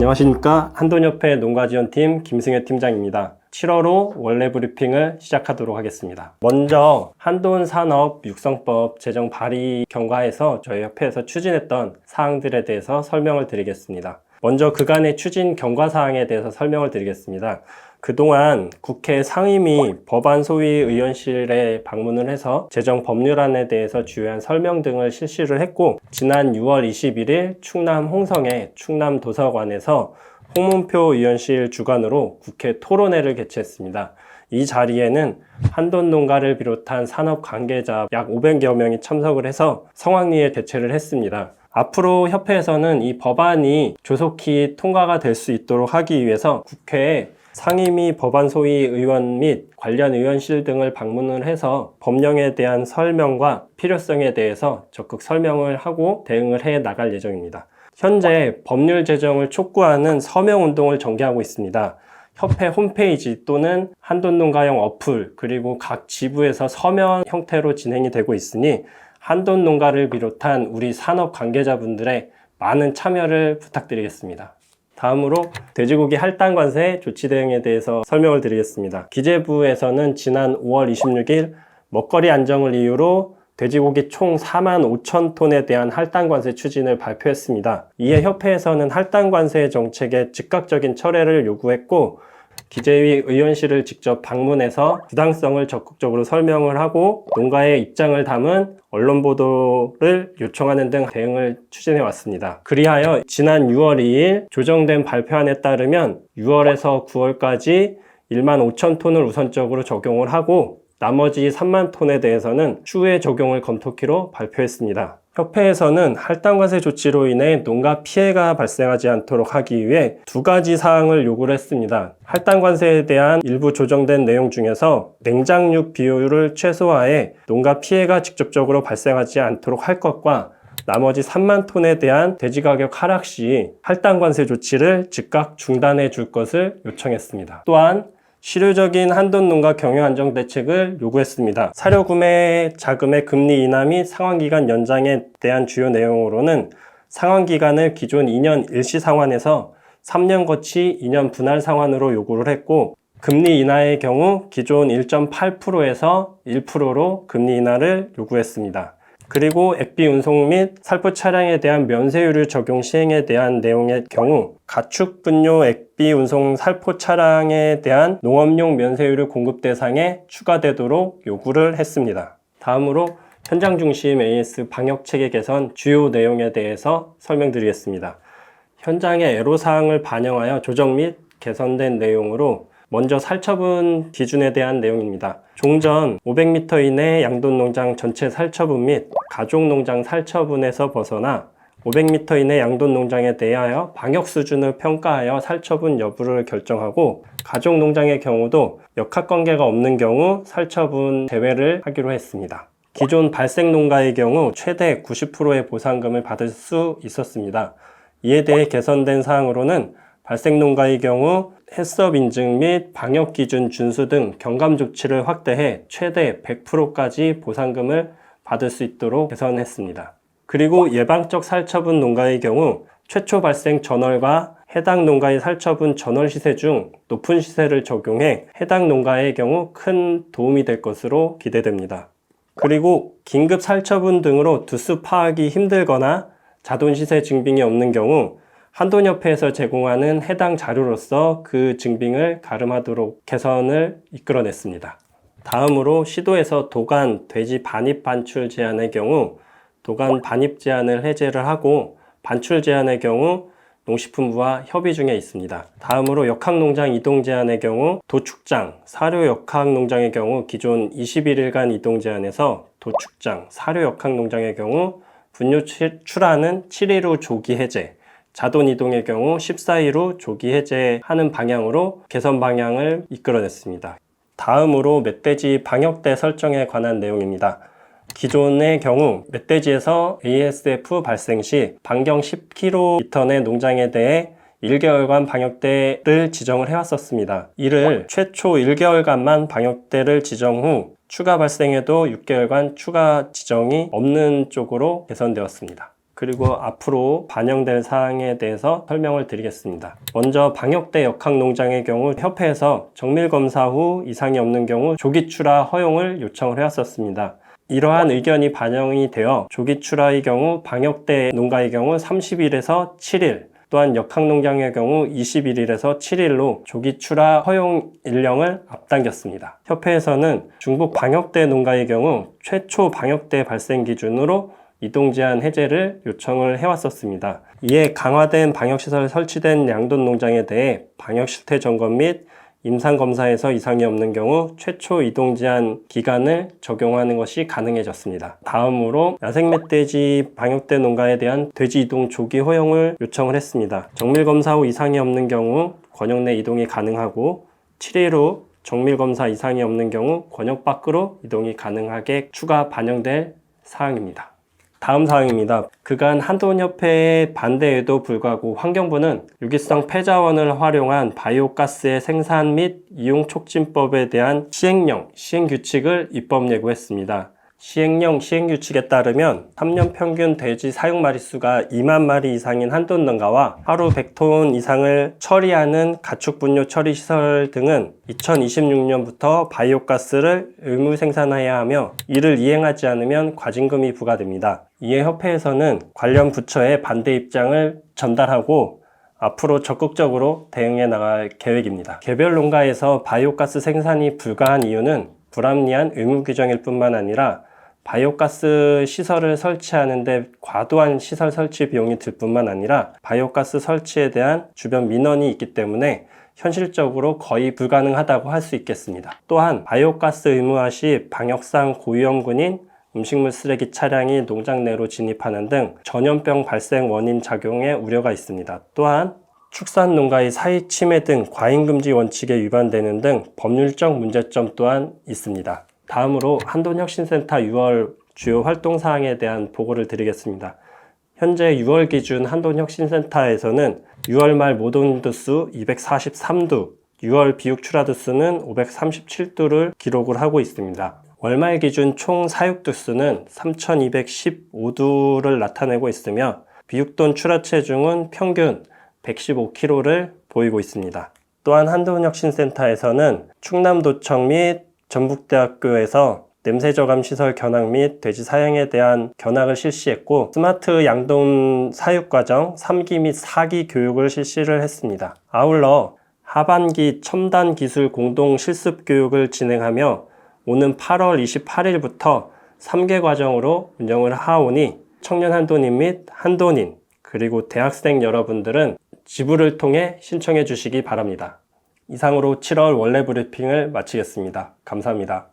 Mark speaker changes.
Speaker 1: 안녕하십니까. 한돈협회 농가지원팀 김승혜 팀장입니다. 7월호 원래 브리핑을 시작하도록 하겠습니다. 먼저 한돈산업육성법 제정 발의 경과에서 저희 협회에서 추진했던 사항들에 대해서 설명을 드리겠습니다. 먼저 그간의 추진 경과사항에 대해서 설명을 드리겠습니다. 그동안 국회 상임위 법안 소위 의원실에 방문을 해서 제정 법률안에 대해서 주요한 설명 등을 실시를 했고, 지난 6월 21일 충남 홍성의 충남도서관에서 홍문표 의원실 주관으로 국회 토론회를 개최했습니다. 이 자리에는 한돈농가를 비롯한 산업 관계자 약 500여 명이 참석을 해서 성황리에 대체를 했습니다. 앞으로 협회에서는 이 법안이 조속히 통과가 될 수 있도록 하기 위해서 국회에 상임위 법안 소위 의원 및 관련 의원실 등을 방문을 해서 법령에 대한 설명과 필요성에 대해서 적극 설명을 하고 대응을 해 나갈 예정입니다. 현재 법률 제정을 촉구하는 서명운동을 전개하고 있습니다. 협회 홈페이지 또는 한돈농가용 어플, 그리고 각 지부에서 서명 형태로 진행이 되고 있으니 한돈농가를 비롯한 우리 산업 관계자분들의 많은 참여를 부탁드리겠습니다. 다음으로 돼지고기 할당 관세 조치 대응에 대해서 설명을 드리겠습니다. 기재부에서는 지난 5월 26일 먹거리 안정을 이유로 돼지고기 총 4만 5천 톤에 대한 할당 관세 추진을 발표했습니다. 이에 협회에서는 할당 관세 정책의 즉각적인 철회를 요구했고, 기재위 의원실을 직접 방문해서 부당성을 적극적으로 설명을 하고 농가의 입장을 담은 언론 보도를 요청하는 등 대응을 추진해 왔습니다. 그리하여 지난 6월 2일 조정된 발표안에 따르면 6월에서 9월까지 1만 5천 톤을 우선적으로 적용을 하고, 나머지 3만 톤에 대해서는 추후에 적용을 검토키로 발표했습니다. 협회에서는 할당관세 조치로 인해 농가 피해가 발생하지 않도록 하기 위해 두 가지 사항을 요구를 했습니다. 할당관세에 대한 일부 조정된 내용 중에서 냉장육 비율을 최소화해 농가 피해가 직접적으로 발생하지 않도록 할 것과, 나머지 3만 톤에 대한 돼지 가격 하락 시 할당관세 조치를 즉각 중단해 줄 것을 요청했습니다. 또한 실효적인 한돈농가 경영 안정 대책을 요구했습니다. 사료 구매 자금의 금리 인하 및 상환기간 연장에 대한 주요 내용으로는 상환기간을 기존 2년 일시 상환에서 3년 거치 2년 분할 상환으로 요구를 했고, 금리 인하의 경우 기존 1.8%에서 1%로 금리 인하를 요구했습니다. 그리고 액비 운송 및 살포 차량에 대한 면세율 적용 시행에 대한 내용의 경우 가축 분뇨 액비 운송 살포 차량에 대한 농업용 면세율 공급 대상에 추가되도록 요구를 했습니다. 다음으로 현장 중심 AS 방역 체계 개선 주요 내용에 대해서 설명드리겠습니다. 현장의 애로사항을 반영하여 조정 및 개선된 내용으로, 먼저 살처분 기준에 대한 내용입니다. 종전 500m 이내 양돈농장 전체 살처분 및 가족농장 살처분에서 벗어나 500m 이내 양돈농장에 대하여 방역 수준을 평가하여 살처분 여부를 결정하고, 가족농장의 경우도 역학관계가 없는 경우 살처분 제외를 하기로 했습니다. 기존 발생농가의 경우 최대 90%의 보상금을 받을 수 있었습니다. 이에 대해 개선된 사항으로는 발생농가의 경우 해썹 인증 및 방역기준 준수 등 경감 조치를 확대해 최대 100%까지 보상금을 받을 수 있도록 개선했습니다. 그리고 예방적 살처분 농가의 경우 최초 발생 전월과 해당 농가의 살처분 전월 시세 중 높은 시세를 적용해 해당 농가의 경우 큰 도움이 될 것으로 기대됩니다. 그리고 긴급 살처분 등으로 두수 파악이 힘들거나 자돈 시세 증빙이 없는 경우 한돈협회에서 제공하는 해당 자료로서 그 증빙을 가름하도록 개선을 이끌어냈습니다. 다음으로 시도에서 도간 돼지 반입 반출 제한의 경우 도간 반입 제한을 해제를 하고, 반출 제한의 경우 농식품부와 협의 중에 있습니다. 다음으로 역학농장 이동 제한의 경우 도축장, 사료 역학농장의 경우 기존 21일간 이동 제한에서 도축장, 사료 역학농장의 경우 분뇨 출하는 7일 후 조기 해제, 자돈 이동의 경우 14일 후 조기 해제하는 방향으로 개선 방향을 이끌어냈습니다. 다음으로 멧돼지 방역대 설정에 관한 내용입니다. 기존의 경우 멧돼지에서 ASF 발생 시 반경 10km 내 농장에 대해 1개월간 방역대를 지정을 해왔었습니다. 이를 최초 1개월간만 방역대를 지정 후 추가 발생에도 6개월간 추가 지정이 없는 쪽으로 개선되었습니다. 그리고 앞으로 반영될 사항에 대해서 설명을 드리겠습니다. 먼저 방역대 역학농장의 경우 협회에서 정밀검사 후 이상이 없는 경우 조기 출하 허용을 요청을 해왔었습니다. 이러한 의견이 반영이 되어 조기 출하의 경우 방역대 농가의 경우 30일에서 7일, 또한 역학농장의 경우 21일에서 7일로 조기 출하 허용 일령을 앞당겼습니다. 협회에서는 중북 방역대 농가의 경우 최초 방역대 발생 기준으로 이동제한 해제를 요청을 해왔었습니다. 이에 강화된 방역시설 설치된 양돈 농장에 대해 방역실태 점검 및 임상검사에서 이상이 없는 경우 최초 이동제한 기간을 적용하는 것이 가능해졌습니다. 다음으로 야생멧돼지 방역대 농가에 대한 돼지 이동 조기 허용을 요청을 했습니다. 정밀검사 후 이상이 없는 경우 권역 내 이동이 가능하고 7일 후 정밀검사 이상이 없는 경우 권역 밖으로 이동이 가능하게 추가 반영될 사항입니다. 다음 사항입니다. 그간 한돈협회의 반대에도 불구하고 환경부는 유기성 폐자원을 활용한 바이오가스의 생산 및 이용 촉진법에 대한 시행규칙을 입법 예고했습니다. 시행규칙에 따르면 3년 평균 돼지 사육 마리수가 2만 마리 이상인 한돈 농가와 하루 100톤 이상을 처리하는 가축분뇨 처리 시설 등은 2026년부터 바이오가스를 의무 생산해야 하며 이를 이행하지 않으면 과징금이 부과됩니다. 이에 협회에서는 관련 부처에 반대 입장을 전달하고 앞으로 적극적으로 대응해 나갈 계획입니다. 개별 농가에서 바이오가스 생산이 불가한 이유는 불합리한 의무 규정일 뿐만 아니라 바이오가스 시설을 설치하는데 과도한 시설 설치 비용이 들 뿐만 아니라 바이오가스 설치에 대한 주변 민원이 있기 때문에 현실적으로 거의 불가능하다고 할 수 있겠습니다. 또한 바이오가스 의무화 시 방역상 고위험군인 음식물 쓰레기 차량이 농장 내로 진입하는 등 전염병 발생 원인 작용에 우려가 있습니다. 또한 축산 농가의 사익 침해 등 과잉금지 원칙에 위반되는 등 법률적 문제점 또한 있습니다. 다음으로 한돈혁신센터 6월 주요 활동사항에 대한 보고를 드리겠습니다. 현재 6월 기준 한돈혁신센터에서는 6월 말 모돈두수 243두, 6월 비육 출하두수는 537두를 기록을 하고 있습니다. 월말 기준 총 사육두수는 3215두를 나타내고 있으며 비육돈 출하 체중은 평균 115kg를 보이고 있습니다. 또한 한돈혁신센터에서는 충남도청 및 전북대학교에서 냄새저감 시설 견학 및 돼지 사양에 대한 견학을 실시했고 스마트 양돈 사육과정 3기 및 4기 교육을 실시를 했습니다. 아울러 하반기 첨단 기술 공동 실습 교육을 진행하며 오는 8월 28일부터 3개 과정으로 운영을 하오니 청년 한돈인 및 한돈인 그리고 대학생 여러분들은 지부를 통해 신청해 주시기 바랍니다. 이상으로 7월 원래 브리핑을 마치겠습니다. 감사합니다.